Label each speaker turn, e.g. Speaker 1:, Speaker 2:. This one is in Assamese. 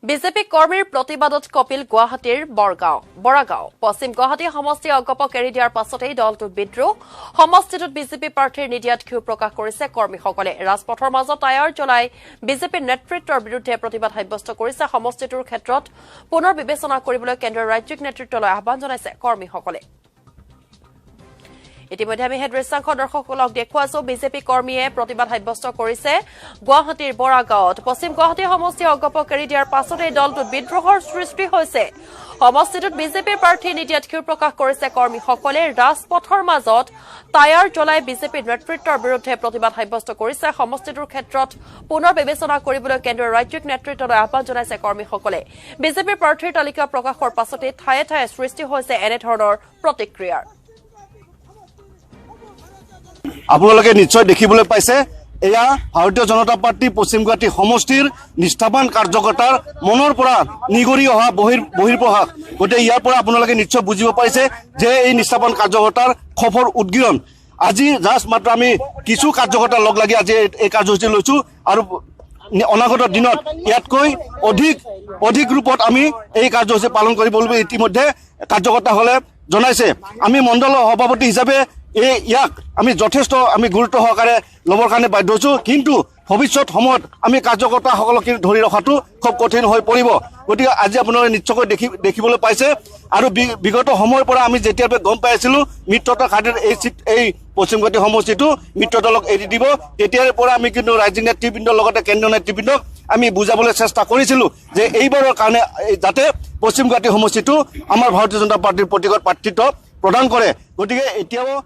Speaker 1: বিজেপি কৰ্মীৰ প্ৰতিবাদত কপিল গুৱাহাটীৰ বৰাগাঁও পশ্চিম গুৱাহাটী সমষ্টি অগপক এৰি দিয়াৰ পাছতেই দলটো বিদ্ৰোহ সমষ্টিটোত বিজেপি প্ৰাৰ্থীৰ নিদিয়াত ক্ষোভ প্ৰকাশ কৰিছে কৰ্মীসকলে ৰাজপথৰ মাজত টায়াৰ জ্বলাই বিজেপিৰ নেতৃত্বৰ বিৰুদ্ধে প্ৰতিবাদ সাব্যস্ত কৰিছে সমষ্টিটোৰ ক্ষেত্ৰত পুনৰ বিবেচনা কৰিবলৈ কেন্দ্ৰীয় ৰাজ্যিক নেতৃত্বলৈ আহ্বান জনাইছে কৰ্মীসকলে ইতিমধ্যে আমি দৃশ্যাংশ দৰ্শকসকলক দেখুৱাইছো বিজেপি কৰ্মীয়ে প্ৰতিবাদ সাব্যস্ত কৰিছে গুৱাহাটীৰ বৰাগাঁৱত পশ্চিম গুৱাহাটী সমষ্টি অগপক এৰি দিয়াৰ পাছতে দলটোত বিদ্ৰোহৰ সৃষ্টি হৈছে সমষ্টিটোত বিজেপিৰ প্ৰাৰ্থী নিদিয়াত ক্ষোভ প্ৰকাশ কৰিছে কৰ্মীসকলে ৰাজপথৰ মাজত টায়াৰ জ্বলাই বিজেপিৰ নেতৃত্বৰ বিৰুদ্ধে প্ৰতিবাদ সাব্যস্ত কৰিছে সমষ্টিটোৰ ক্ষেত্ৰত পুনৰ বিবেচনা কৰিবলৈ কেন্দ্ৰীয় ৰাজ্যিক নেতৃত্বলৈ আহ্বান জনাইছে কৰ্মীসকলে বিজেপিৰ প্ৰাৰ্থীৰ তালিকা প্ৰকাশৰ পাছতে ঠায়ে ঠায়ে সৃষ্টি হৈছে এনেধৰণৰ প্ৰতিক্ৰিয়াৰ
Speaker 2: আপোনালোকে নিশ্চয় দেখিবলৈ পাইছে এয়া ভাৰতীয় জনতা পাৰ্টি পশ্চিম গুৱাহাটী সমষ্টিৰ নিষ্ঠাবান কাৰ্যকৰ্তাৰ মনৰ পৰা নিগৰি অহা বহিৰ্প্ৰকাশ গতিকে ইয়াৰ পৰা আপোনালোকে নিশ্চয় বুজিব পাৰিছে যে এই নিষ্ঠাবান কাৰ্যকৰ্তাৰ খফৰ উদ্গীৰণ আজি জাষ্ট মাত্ৰ আমি কিছু কাৰ্যকৰ্তা লগ লাগি আজি এই কাৰ্যসূচী লৈছো আৰু অনাগত দিনত ইয়াতকৈ অধিক ৰূপত আমি এই কাৰ্যসূচী পালন কৰিব বুলি ইতিমধ্যে কাৰ্যকৰ্তাসকলে জনাইছে আমি মণ্ডলৰ সভাপতি হিচাপে ইয়াক আমি যথেষ্ট আমি গুৰুত্ব সহকাৰে ল'বৰ কাৰণে বাধ্য হৈছো কিন্তু ভৱিষ্যত সময়ত আমি কাৰ্যকৰ্তাসকলক ধৰি ৰখাটো খুব কঠিন হৈ পৰিব গতিকে আজি আপোনালোকে নিশ্চয়কৈ দেখিবলৈ পাইছে আৰু বিগত সময়ৰ পৰা আমি যেতিয়াৰ গম পাই আছিলো মিত্ৰতা ঘাটিৰ এই পশ্চিম গুৱাহাটী সমষ্টিটো মিত্ৰ দলক এৰি দিব তেতিয়াৰ পৰা আমি কিন্তু ৰাজ্যিক নেতৃবৃন্দৰ লগতে কেন্দ্ৰীয় নেতৃবৃন্দক আমি বুজাবলৈ চেষ্টা কৰিছিলো যে এইবাৰৰ কাৰণে যাতে পশ্চিম গুৱাহাটী সমষ্টিটো আমাৰ ভাৰতীয় জনতা পাৰ্টিৰ প্ৰতীকত প্ৰাৰ্থিত্ব প্ৰদান কৰে গতিকে এতিয়াও